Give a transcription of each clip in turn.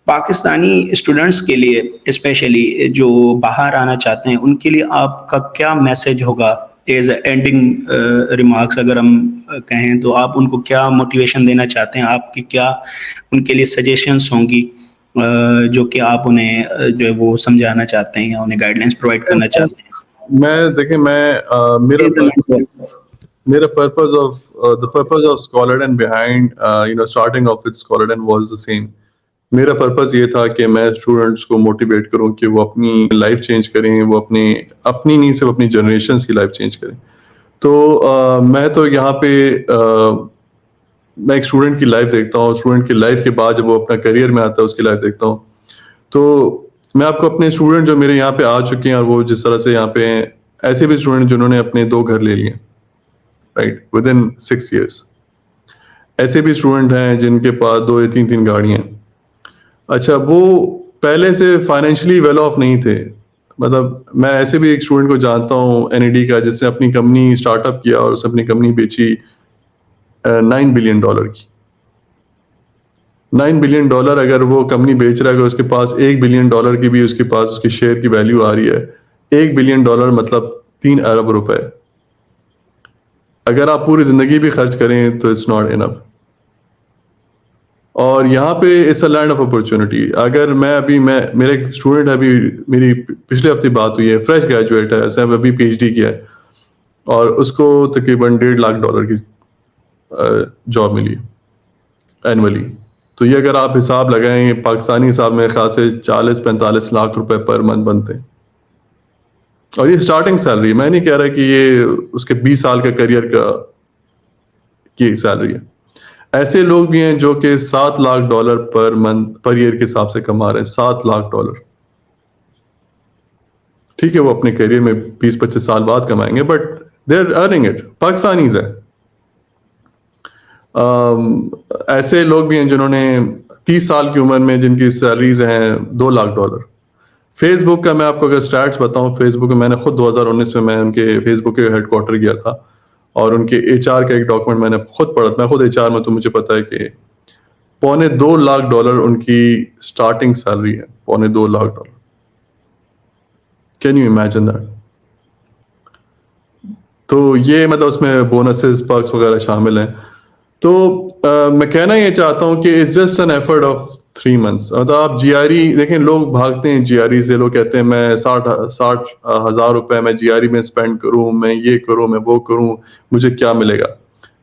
Pakistani students کے لیے especially جو باہر آنا چاہتے ہیں ان کے لیے آپ کا کیا میسج ہوگا ایز اے اینڈنگ ریمارکس اگر ہم کہیں تو آپ ان کو کیا موٹیویشن دینا چاہتے ہیں؟ آپ کی کیا ان کے لیے سجیشنس ہوں گی جو کہ آپ انہیں جو ہے وہ سمجھانا چاہتے ہیں یا انہیں گائیڈ لائنس پرووائڈ کرنا چاہتے ہیں؟ میرا purpose of the purpose of Scholarden behind starting off with Scholarden was the same. میرا پرپز یہ تھا کہ میں اسٹوڈنٹس کو موٹیویٹ کروں کہ وہ اپنی لائف چینج کریں، وہ اپنی نہیں صرف اپنی جنریشنس کی لائف چینج کریں. تو میں تو یہاں پہ میں ایک اسٹوڈنٹ کی لائف دیکھتا ہوں، اسٹوڈنٹ کی لائف کے بعد جب وہ اپنا کریئر میں آتا ہے اس کی لائف دیکھتا ہوں. تو میں آپ کو اپنے اسٹوڈنٹ جو میرے یہاں پہ آ چکے ہیں اور وہ جس طرح سے یہاں پہ ہیں، ایسے بھی اسٹوڈنٹ جنہوں نے اپنے 2 گھر لے لیے رائٹ ود ان 6 years. ایسے بھی اسٹوڈنٹ ہیں جن کے پاس 2 یا 3 گاڑیاں ہیں. اچھا، وہ پہلے سے فائنینشلی ویل آف نہیں تھے. مطلب میں ایسے بھی ایک اسٹوڈنٹ کو جانتا ہوں NED کا، جس نے اپنی کمپنی اسٹارٹ اپ کیا اور اس نے اپنی کمپنی بیچی $9 billion کی. $9 billion اگر وہ کمپنی بیچ رہا ہے، اگر اس کے پاس $1 billion کی بھی اس کے پاس اس کی شیئر کی ویلیو آ رہی ہے، $1 billion مطلب 3 ارب روپے. اگر آپ پوری زندگی بھی خرچ کریں تو اٹس ناٹ انف. اور یہاں پہ it's a land of opportunity. اگر میرا ایک اسٹوڈنٹ ہے، ابھی میری پچھلے ہفتے بات ہوئی ہے، فریش گریجویٹ ہے، اس نے ابھی PhD کیا ہے اور اس کو تقریباً $1.5 lakh کی جاب ملی اینولی. تو یہ اگر آپ حساب لگائیں پاکستانی حساب میں خاص سے 40-45 لاکھ روپے پر منتھ بنتے ہیں. اور یہ اسٹارٹنگ سیلری، میں نہیں کہہ رہا کہ یہ اس کے 20 سال کا کریئر کی سیلری ہے. ایسے لوگ بھی ہیں جو کہ $7 lakh per month per year کے حساب سے کما رہے ہیں. $7 lakh. ٹھیک ہے، وہ اپنے کیریئر میں 20-25 سال بعد کمائیں گے، but they are earning it. Pakistanis ہیں. ایسے لوگ بھی ہیں جنہوں نے 30 سال کی عمر میں جن کی سیلریز ہیں $2 lakh. فیس بک کا میں آپ کو اگر اسٹیٹس بتاؤں، فیس بک میں نے خود 2019 میں ان کے فیس بک کے ہیڈ کوارٹر گیا تھا اور ان کے HR کا ایک ڈاکومنٹ میں نے خود پڑھا. میں خود HR میں، تو مجھے پتا ہے کہ $2.25 lakh ان کی اسٹارٹنگ سیلری ہے. $2.25 lakh. Can you imagine that? تو یہ مطلب اس میں بونسز پرکس وغیرہ شامل ہیں. تو میں کہنا یہ چاہتا ہوں کہ it's just an effort of 3 months. مطلب آپ GRE دیکھیں، لوگ بھاگتے ہیں GRE سے. لوگ کہتے ہیں میں 60,000 روپے میں GRE میں اسپینڈ کروں، میں یہ کروں، میں وہ کروں، مجھے کیا ملے گا.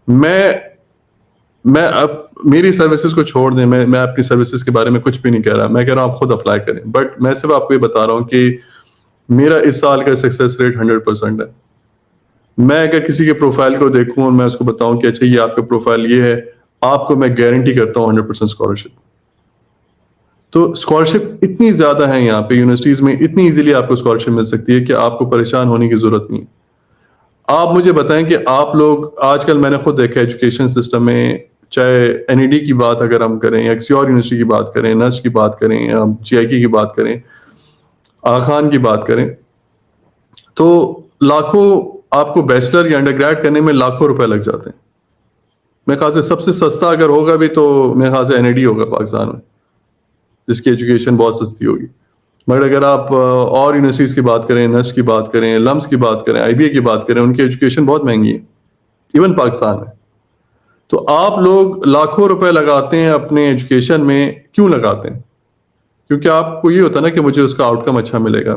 میں اب میری سروسز کو چھوڑ دیں، میں اپنی سروسز کے بارے میں کچھ بھی نہیں کہہ رہا. میں کہہ رہا ہوں آپ خود اپلائی کریں. بٹ میں صرف آپ کو یہ بتا رہا ہوں کہ میرا اس سال کا سکسیس ریٹ 100% ہے. میں اگر کسی کے پروفائل کو دیکھوں اور میں اس کو بتاؤں کہ اچھا یہ آپ کا پروفائل یہ ہے، آپ کو میں گارنٹی کرتا ہوں 100% اسکالرشپ. تو اسکالرشپ اتنی زیادہ ہے یہاں پہ یونیورسٹیز میں، اتنی ایزیلی آپ کو اسکالرشپ مل سکتی ہے کہ آپ کو پریشان ہونے کی ضرورت نہیں. آپ مجھے بتائیں کہ آپ لوگ آج کل، میں نے خود دیکھا ایجوکیشن سسٹم میں، چاہے NED کی بات اگر ہم کریں، ایکس اور یونیورسٹی کی بات کریں، نسٹ کی بات کریں، GIK کی بات کریں، آغا خان کی بات کریں، تو لاکھوں آپ کو بیچلر یا انڈر گریڈ کرنے میں لاکھوں روپے لگ جاتے ہیں. میرے خیال سے سب سے سستا اگر ہوگا بھی تو میرے خیال سے NED ہوگا پاکستان میں، جس کی ایجوکیشن بہت سستی ہوگی. مگر اگر آپ اور یونیورسٹیز کی بات کریں، نسٹ کی بات کریں، لمس کی بات کریں، IBA کی بات کریں، ان کی ایجوکیشن بہت مہنگی ہے ایون پاکستان میں. تو آپ لوگ لاکھوں روپے لگاتے ہیں اپنے ایجوکیشن میں. کیوں لگاتے ہیں؟ کیونکہ آپ کو یہ ہوتا ہے نا کہ مجھے اس کا آؤٹ کم اچھا ملے گا،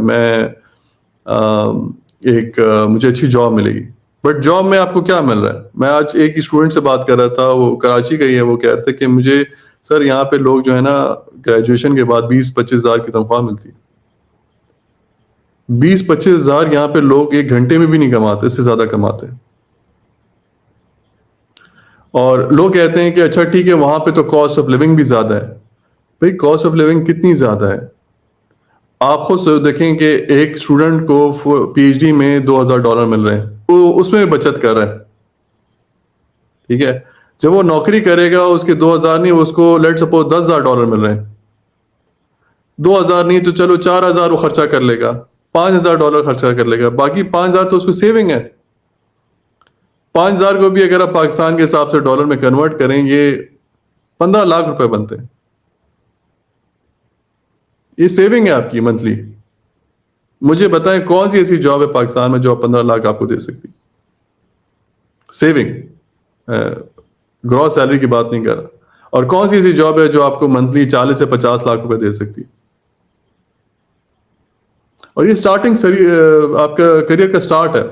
مجھے اچھی جاب ملے گی. بٹ جاب میں آپ کو کیا مل رہا ہے؟ میں آج ایک اسٹوڈنٹ سے بات کر رہا تھا، وہ کراچی کا ہی ہے. وہ کہہ رہے تھے کہ مجھے سر یہاں پہ لوگ جو ہے نا گریجویشن کے بعد 20-25 ہزار کی تنخواہ ملتی ہے. 20-25 ہزار یہاں پہ لوگ 1 گھنٹے میں بھی نہیں کماتے، اس سے زیادہ کماتے ہیں. اور لوگ کہتے ہیں کہ اچھا ٹھیک ہے وہاں پہ تو کاسٹ آف لیونگ بھی زیادہ ہے. بھائی کاسٹ آف لیونگ کتنی زیادہ ہے؟ آپ خود دیکھیں کہ ایک اسٹوڈنٹ کو PhD میں $2,000 مل رہے ہیں، وہ اس میں بچت کر رہا ہے. ٹھیک ہے، جب وہ نوکری کرے گا اس کے 2,000 نہیں، اس کو لیٹ سپوز $10,000 مل رہے ہیں. 2,000 نہیں تو چلو 4,000 وہ خرچہ کر لے گا، $5,000 خرچہ کر لے گا، باقی 5,000 تو اس کو سیونگ ہے. 5,000 کو بھی اگر آپ پاکستان کے حساب سے ڈالر میں کنورٹ کریں، یہ 15 لاکھ روپے بنتے ہیں. یہ سیونگ ہے آپ کی منتھلی. مجھے بتائیں کون سی ایسی جاب ہے پاکستان میں جو 15 لاکھ آپ کو دے سکتی؟ سیونگ، گراس سیلری کی بات نہیں کر رہا. اور کون سی ایسی جاب ہے جو آپ کو منتھلی 40 سے 50 لاکھ روپے دے سکتی؟ اور یہ سٹارٹنگ آپ کا کریئر کا سٹارٹ ہے.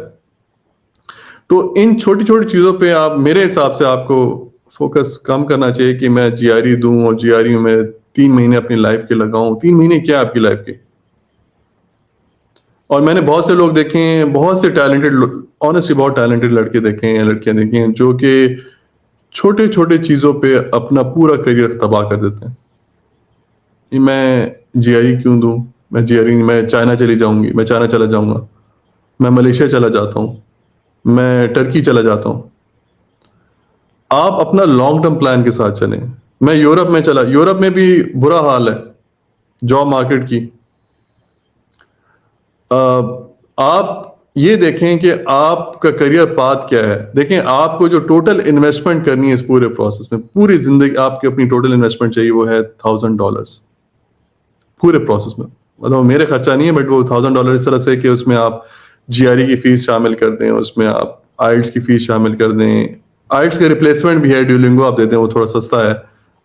تو ان چھوٹی چھوٹی چیزوں پہ آپ، میرے حساب سے آپ کو فوکس کم کرنا چاہیے کہ میں جی آر ای دوں اور جی آر ای میں 3 مہینے اپنی لائف کے لگاؤں. 3 مہینے کیا آپ کی لائف کے؟ اور میں نے بہت سے لوگ دیکھے ہیں، بہت سے ٹیلنٹڈ، آنیسٹلی بہت ٹیلنٹڈ لڑکے دیکھے ہیں، لڑکیاں دیکھی ہیں جو کہ چھوٹے چھوٹے چیزوں پہ اپنا پورا کریئر تباہ کر دیتے ہیں. کہ میں جی آر ای کیوں دوں، میں جی آر ای، میں چائنا چلی جاؤں گی، میں چائنا چلا جاؤں گا، میں ملیشیا چلا جاتا ہوں، میں ٹرکی چلا جاتا ہوں. آپ اپنا لانگ ٹرم پلان کے ساتھ چلیں. میں یورپ میں بھی برا حال ہے جاب مارکیٹ کی. آپ یہ دیکھیں کہ آپ کا کریئر پاتھ کیا ہے. دیکھیں آپ کو جو ٹوٹل انویسٹمنٹ کرنی ہے اس پورے پروسیس میں، پوری زندگی آپ کی اپنی ٹوٹل انویسٹمنٹ چاہیے، وہ ہے $1000 پورے پروسیس میں. مطلب میرے خرچہ نہیں ہے، بٹ وہ $1000 اس طرح سے کہ اس میں آپ جی آر ای کی فیس شامل کر دیں، اس میں آپ آئلٹس کی فیس شامل کر دیں. آئلٹس کا ریپلیسمنٹ بھی ہے، ڈیولنگو آپ دیتے ہیں، وہ تھوڑا سستا ہے،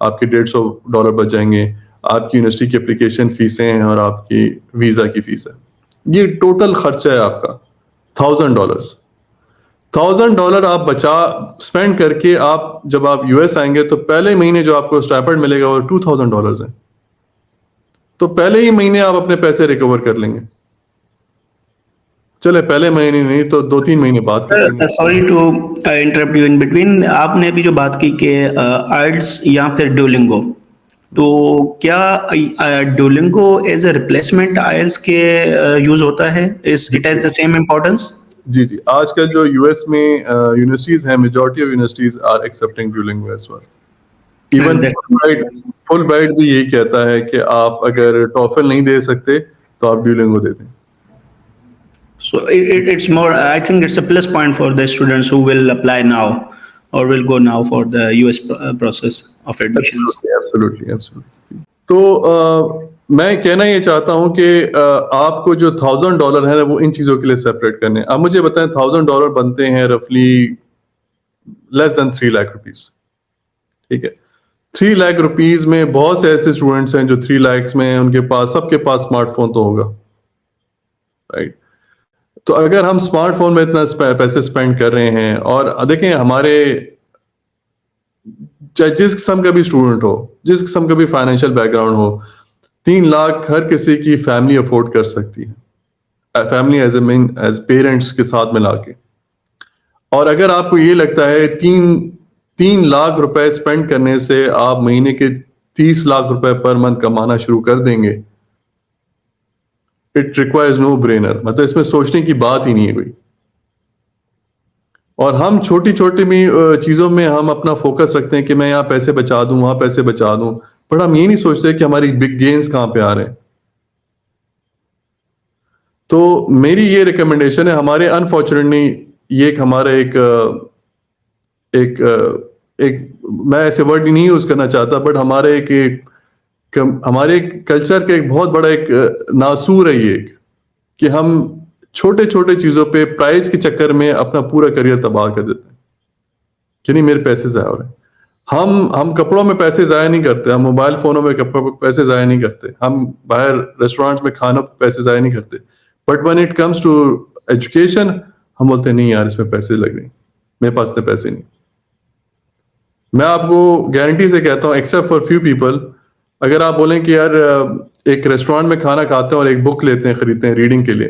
آپ کے $150 بچ جائیں گے. آپ کی یونیورسٹی کی اپلیکیشن فیسیں ہیں اور آپ کی ویزا کی فیس ہے. یہ ٹوٹل خرچہ ہے آپ کا $1000. $1000 آپ اسپینڈ کر کے آپ جب آپ یو ایس آئیں گے تو پہلے مہینے جو آپ کو اسٹائپنڈ ملے گا وہ $2000 ہے. تو پہلے ہی مہینے آپ اپنے پیسے ریکور کر لیں گے. چلے پہلے مہینے نہیں تو 2-3 مہینے بعد کر لیں گے. Sorry to interrupt you in between. آپ نے ابھی جو بات کی کہ آئلٹس یا پھر ڈولنگو، تو کیا ڈولنگو ایز اے ریپلیسمنٹ آئلٹس کے یوز ہوتا ہے؟ It has the same importance? جی جی، آج کل جو یو ایس میں یونیورسٹیز ہیں، majority of universities are accepting Duolingo as well. Even Fulbright بھی یہی کہتا ہے کہ آپ اگر ٹوفل نہیں دے سکتے تو آپ ڈیولنگو دے دیں. So it's more, I think it's a plus point for the students who will apply now or will go now for the US process of admissions. Absolutely. تو میں کہنا یہ چاہتا ہوں کہ آپ کو جو $1000 ہے وہ ان چیزوں کے لیے سیپریٹ کرنے. اب مجھے بتائیں $1000 بنتے ہیں رفلی لیس دین 3 لاکھ روپیز. ٹھیک ہے، 3 لاکھ روپیز میں بہت سے ایسے اسٹوڈنٹس ہیں جو 3 لاکھ میں ان کے پاس، سب کے پاس اسمارٹ فون تو ہوگا، رائٹ؟ تو اگر ہم اسمارٹ فون میں اتنا پیسے اسپینڈ کر رہے ہیں، اور دیکھیں ہمارے چاہے جس قسم کا بھی اسٹوڈنٹ ہو، جس قسم کا بھی فائنینشیل بیک گراؤنڈ ہو، 3 لاکھ ہر کسی کی فیملی افورڈ کر سکتی ہے، فیملی ایز پیرنٹس کے ساتھ ملا کے. اور اگر آپ کو یہ لگتا ہے 3 لاکھ روپے اسپینڈ کرنے سے آپ مہینے کے 30 لاکھ روپے پر منتھ کمانا شروع کر دیں گے، اٹ ریکوائرز نو برینر. مطلب اس میں سوچنے کی بات ہی نہیں ہے کوئی. اور ہم چھوٹی چھوٹی بھی چیزوں میں ہم اپنا فوکس رکھتے ہیں کہ میں یہاں پیسے بچا دوں، وہاں پیسے بچا دوں، بٹ ہم یہ نہیں سوچتے کہ ہماری بگ گینز کہاں پہ آ رہے ہیں. تو میری یہ ریکمنڈیشن ہے. ہمارے انفارچونیٹلی یہ ہمارا ایک میں ایسے ورڈ نہیں یوز کرنا چاہتا، بٹ ہمارے کلچر کا ایک بہت بڑا ایک ناسور ہے یہ، کہ ہم چھوٹے چھوٹے چیزوں پہ پرائز کے چکر میں اپنا پورا کریئر تباہ کر دیتے ہیں کہ نہیں میرے پیسے ضائع ہو رہے ہیں. ہم کپڑوں میں پیسے ضائع نہیں کرتے، ہم موبائل فونوں میں پیسے ضائع نہیں کرتے، ہم باہر ریسٹورینٹس میں کھانا پیسے ضائع نہیں کرتے. But when it comes to education ہم بولتے ہیں نہیں یار اس میں پیسے لگ رہے ہیں، میرے پاس اتنے پیسے نہیں. میں آپ کو گارنٹی سے کہتا ہوں ایکسیپٹ فار فیو پیپل، اگر آپ بولیں کہ یار ایک ریسٹورینٹ میں کھانا کھاتے ہیں اور ایک بک لیتے ہیں، خریدتے ہیں ریڈنگ کے لیے،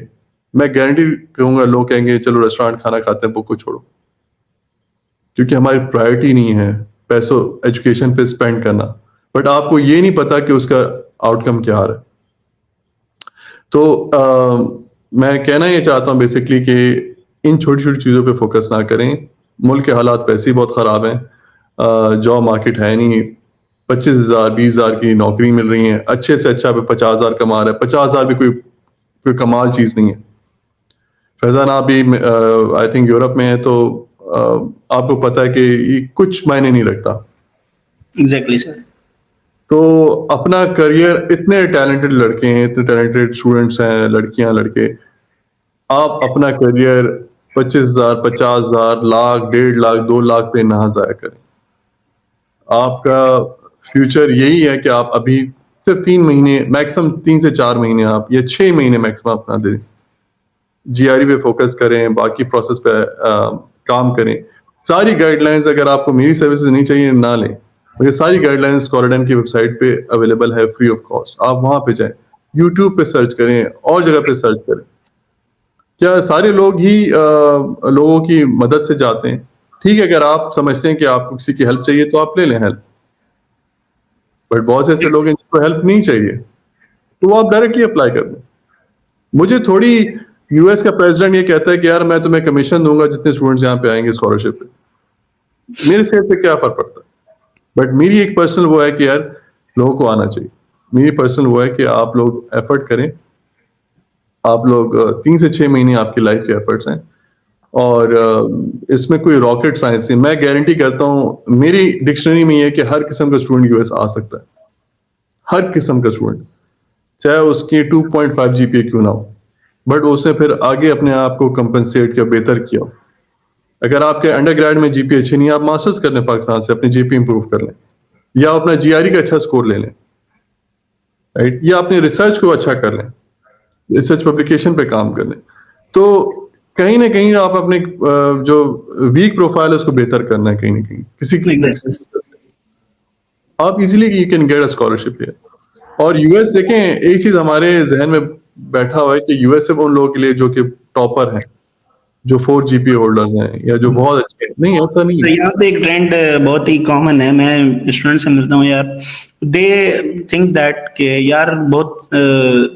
میں گارنٹی کہوں گا لوگ کہیں گے چلو ریسٹورینٹ کھانا کھاتے ہیں، بک کو چھوڑو. کیونکہ ہماری پرائرٹی نہیں ہے پیسوں ایجوکیشن پہ اسپینڈ کرنا، بٹ آپ کو یہ نہیں پتا کہ اس کا آؤٹ کم کیا آ رہا ہے. تو میں کہنا یہ چاہتا ہوں بیسکلی کہ ان چھوٹی چھوٹی چیزوں پہ فوکس نہ کریں. ملک کے حالات ویسے ہی بہت خراب ہیں، جاب مارکیٹ ہے نہیں، 25,000-20,000 کی نوکری مل رہی ہیں، اچھے سے اچھا 50,000 کما رہا ہے. 50,000 بھی کوئی کمال چیز نہیں ہے. فیضان آپ بھی آئی تھنک یورپ میں ہیں، تو آپ کو پتا ہے کہ یہ کچھ معنی نہیں رکھتا. ایگزیکٹلی سر. تو اپنا کریئر، اتنے ٹیلنٹڈ لڑکے ہیں، اتنے ٹیلنٹڈ اسٹوڈنٹس ہیں، لڑکیاں لڑکے، آپ اپنا کریئر 25,000 50,000 لاکھ 1.5 لاکھ 2 لاکھ پہ نہ ضائع کریں. آپ کا فیوچر یہی ہے کہ آپ ابھی صرف 3 مہینے میکسیمم، 3 سے 4 مہینے آپ، یا 6 مہینے میکسیمم اپنا دیں، جی آر ای پہ فوکس کریں، باقی پروسیس پہ کام کریں. ساری گائیڈ لائنز اگر آپ کو میری سروسز نہیں چاہیے نہ لیں، یہ ساری گائیڈ لائنز اسکالرڈیم کی ویب سائٹ پہ اویلیبل ہے فری آف کاسٹ. آپ وہاں پہ جائیں، یوٹیوب پہ سرچ کریں، اور جگہ پہ سرچ کریں. کیا سارے لوگ ہی لوگوں کی مدد سے جاتے ہیں؟ ٹھیک ہے، اگر آپ سمجھتے ہیں کہ آپ کو کسی کی ہیلپ چاہیے تو آپ لے لیں ہیلپ، بٹ بہت سے ایسے لوگ ہیں جن کو ہیلپ نہیں چاہیے تو وہ آپ ڈائریکٹلی اپلائی کر دیں. مجھے تھوڑی یو ایس کا پریزیڈنٹ یہ کہتا ہے کہ یار میں تمہیں کمیشن دوں گا جتنے اسٹوڈنٹس یہاں پہ آئیں گے اسکالرشپ پہ، میرے صحت پہ کیا فرق پڑتا ہے؟ بٹ میری ایک پرسنل وہ ہے کہ یار لوگوں کو آنا چاہیے. میری پرسنل وہ ہے کہ آپ لوگ ایفرٹ کریں. آپ لوگ 3 سے 6 مہینے آپ کی لائف کے ایفرٹس ہیں، اور اس میں کوئی راکٹ سائنس نہیں. میں گارنٹی کرتا ہوں، میری ڈکشنری میں یہ ہے کہ ہر قسم کا اسٹوڈنٹ یو ایس آ سکتا ہے، ہر قسم کا اسٹوڈنٹ، چاہے اس کی 2.5 جی پی اے کیوں نہ ہو، بٹ اس نے پھر آگے اپنے آپ کو کمپنسیٹ کیا، بہتر کیا. اگر آپ کے انڈر گریڈ میں جی پی اچھی نہیں ہے، آپ ماسٹرز کر لیں پاکستان سے، اپنے جی پی امپروو کر لیں، یا اپنا جی آر ای کا اچھا اسکور لے لیں، رائٹ، یا اپنی ریسرچ کو اچھا کر لیں، ریسرچ پبلیکیشن پہ کام کر لیں. تو کہیں نہ کہیں آپ اپنے جو ویک پروفائل ہے اس کو بہتر کرنا ہے، کہیں نہ کہیں کسی کی آپ easily you can get a scholarship ہے. اور یو ایس دیکھیں، ایک چیز ہمارے ذہن میں بیٹھا ہوا ہے کہ یو ایس صرف ان لوگوں کے لیے جو کہ ٹاپر ہیں، جو 4 جی پی ہولڈرز ہیں، یا جو بہت اچھے ہیں. نہیں، ایسا نہیں ہے. یہاں پہ ایک ٹرینڈ بہت ہی کامن ہے، میں اسٹوڈنٹ سے ملتا ہوں یار، دے تھنک دیٹ کہ یار بہت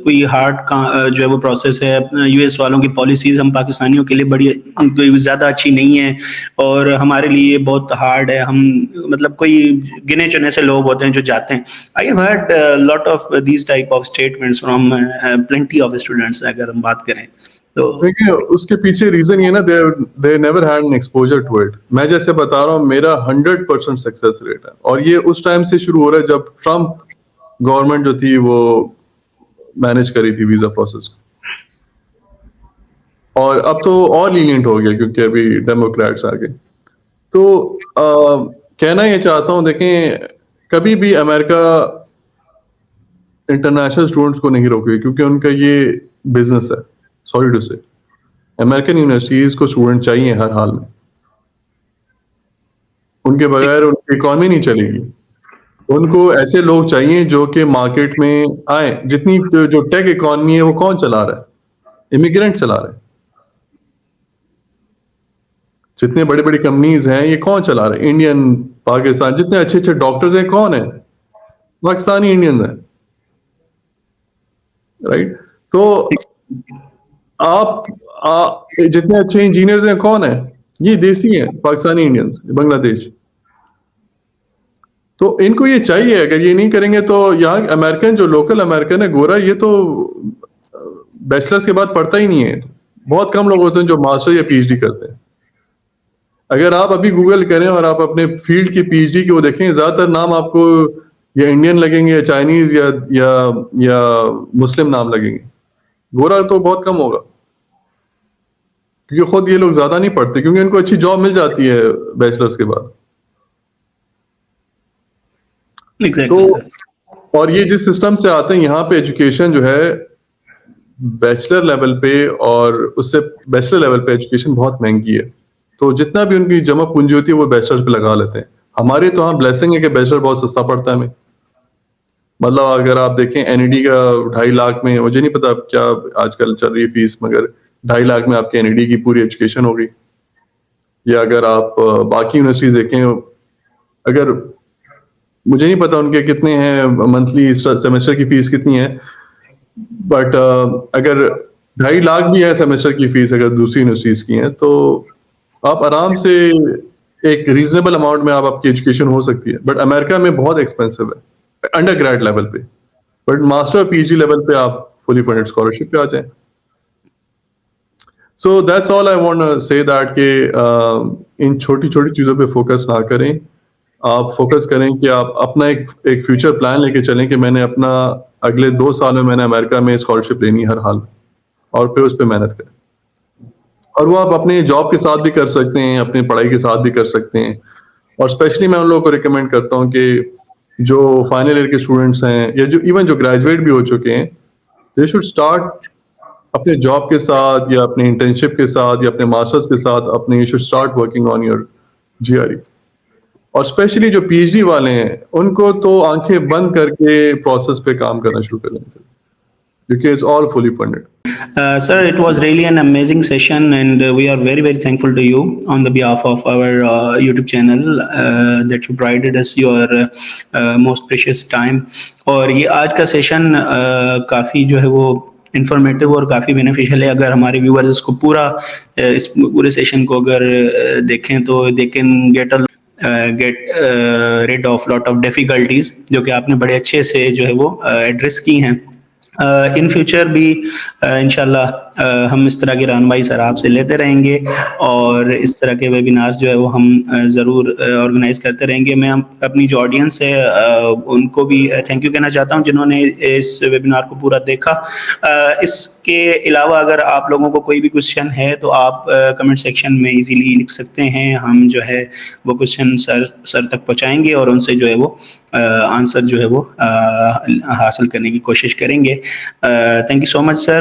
کوئی ہارڈ جو ہے وہ پروسیس ہے. یو ایس والوں کی پالیسیز ہم پاکستانیوں کے لیے بڑی کوئی زیادہ اچھی نہیں ہے، اور ہمارے لیے بہت ہارڈ ہے. ہم مطلب کوئی گنے چنے سے لوگ ہوتے ہیں جو جاتے ہیں. I have heard lot of these type of statements from plenty of students. اگر ہم بات کریں تو دیکھیے اس کے پیچھے ریزن یہ نا، they never had an exposure to it. میں جیسے بتا رہا ہوں، میرا 100% سکسیس ریٹ ہے، اور یہ اس ٹائم سے شروع ہو رہا ہے جب ٹرمپ گورنمنٹ جو تھی وہ مینج کری تھی ویزا پروسیس کو. اور اب تو اور لینینٹ ہو گیا کیونکہ ابھی ڈیموکریٹس آ گئے. تو کہنا یہ چاہتا ہوں، دیکھیں کبھی بھی امریکہ انٹرنیشنل اسٹوڈنٹس کو نہیں روکے، کیونکہ ان کا یہ بزنس ہے. سوری ٹو سے، امریکن یونیورسٹیز کو اسٹوڈنٹ چاہیے ہر حال میں. ان کے بغیر ان کی اکانومی نہیں چلے گی. ان کو ایسے لوگ چاہیے جو کہ مارکیٹ میں آئیں. جتنی جو ٹیک اکانومی ہے وہ کون چلا رہا ہے؟ امیگرینٹ چلا رہے ہیں. جتنے بڑی بڑی کمپنیز ہیں یہ کون چلا رہے ہیں؟ انڈین، پاکستان. جتنے اچھے اچھے ڈاکٹرز ہیں کون ہیں؟ پاکستانی انڈینز ہیں، رائٹ. تو آپ جتنے اچھے انجینئرز ہیں کون ہیں؟ یہ دیسی ہیں، پاکستانی انڈینز، بنگلہ دیش. تو ان کو یہ چاہیے. اگر یہ نہیں کریں گے تو یہاں امریکن، جو لوکل امریکن ہے گورا، یہ تو بیچلرس کے بعد پڑھتا ہی نہیں ہے. بہت کم لوگ ہوتے ہیں جو ماسٹر یا پی ایچ ڈی کرتے ہیں. اگر آپ ابھی گوگل کریں اور آپ اپنے فیلڈ کی پی ایچ ڈی کی وہ دیکھیں، زیادہ تر نام آپ کو یا انڈین لگیں گے، یا چائنیز، یا مسلم نام لگیں گے. گورا تو بہت کم ہوگا، کیونکہ خود یہ لوگ زیادہ نہیں پڑھتے، کیونکہ ان کو اچھی جاب مل جاتی ہے بیچلرس کے بعد. تو اور یہ جس سسٹم سے آتے ہیں یہاں پہ ایجوکیشن جو ہے بیچلر لیول پہ، اور اس سے بیچلر لیول پہ ایجوکیشن بہت مہنگی ہے. تو جتنا بھی ان کی جمع پونجی ہوتی ہے وہ بیچلر پہ لگا لیتے ہیں. ہمارے تو ہاں بلیسنگ ہے کہ بیچلر بہت سستا پڑتا ہے ہمیں. مطلب اگر آپ دیکھیں این ای ڈی کا 2.5 لاکھ میں، مجھے نہیں پتا کیا آج کل چل رہی ہے فیس، مگر 2.5 لاکھ میں آپ کے این ای ڈی کی پوری ایجوکیشن ہو گئی. یا اگر آپ باقی یونیورسٹیز دیکھیں، اگر مجھے نہیں پتا ان کے کتنے ہیں منتھلی سیمسٹر کی فیس کتنی ہے، بٹ اگر 2.5 لاکھ بھی ہے سیمسٹر کی فیس اگر دوسری یونیورسٹیز کی ہیں، تو آپ آرام سے ایک ریزنیبل اماؤنٹ میں آپ کی ایجوکیشن ہو سکتی ہے. بٹ امریکہ میں بہت ایکسپینسو ہے انڈر گریڈ لیول پہ، بٹ ماسٹر اور پی ایچ ڈی لیول پہ آپ فلی فنڈڈ اسکالرشپ پہ آ جائیں. So that's all I want سے دیٹ کہ ان چھوٹی چھوٹی چیزوں پہ فوکس نہ کریں. آپ فوکس کریں کہ آپ اپنا ایک فیوچر پلان لے کے چلیں کہ میں نے اپنا اگلے 2 سال میں نے امریکہ میں اسکالرشپ لینی ہر حال میں، اور پھر اس پہ محنت کریں. اور وہ آپ اپنے جاب کے ساتھ بھی کر سکتے ہیں، اپنی پڑھائی کے ساتھ بھی کر سکتے ہیں. اور اسپیشلی میں ان لوگوں کو ریکمینڈ کرتا ہوں کہ جو فائنل ایئر کے اسٹوڈنٹس ہیں یا جو ایون جو گریجویٹ بھی ہو چکے ہیں، دے شوڈ اسٹارٹ اپنے جاب کے ساتھ یا اپنے انٹرنشپ کے ساتھ یا اپنے ماسٹرز کے ساتھ اپنے you should start working on your GRE. اور اسپیشلی جو PhD والے ہیں ان کو تو آنکھیں بند کر کے پروسیس پہ کام کرنا شروع کریں کیونکہ it's all fully funded. Sir, it was really an amazing session, and we are very, very thankful to you on the behalf of our YouTube channel that you provided us your most precious time. اور یہ آج کا session کافی جو ہے وہ informative اور کافی beneficial ہے. اگر ہمارے ویورز اس کو پورا اس پورے سیشن کو اگر دیکھیں تو they can get rid of lot of difficulties جو کہ آپ نے بڑے اچھے سے جو ہے وہ ایڈریس کی ہیں. ان فیوچر بھی انشاءاللہ ہم اس طرح کی رہنمائی سر آپ سے لیتے رہیں گے اور اس طرح کے ویبینارز جو ہے وہ ہم ضرور آرگنائز کرتے رہیں گے. میں اپنی جو آڈینس ہے ان کو بھی تھینک یو کہنا چاہتا ہوں جنہوں نے اس ویبینار کو پورا دیکھا. اس کے علاوہ اگر آپ لوگوں کو کوئی بھی کوشچن ہے تو آپ کمنٹ سیکشن میں ایزیلی لکھ سکتے ہیں. ہم جو ہے وہ کوشچن سر تک پہنچائیں گے اور ان سے جو ہے وہ آنسر جو ہے وہ حاصل کرنے کی کوشش کریں گے. Thank you so much, sir.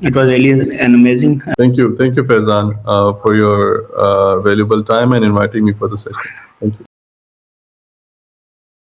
It was really an amazing. Thank you Faizan for your valuable time and inviting me for the session. Thank you.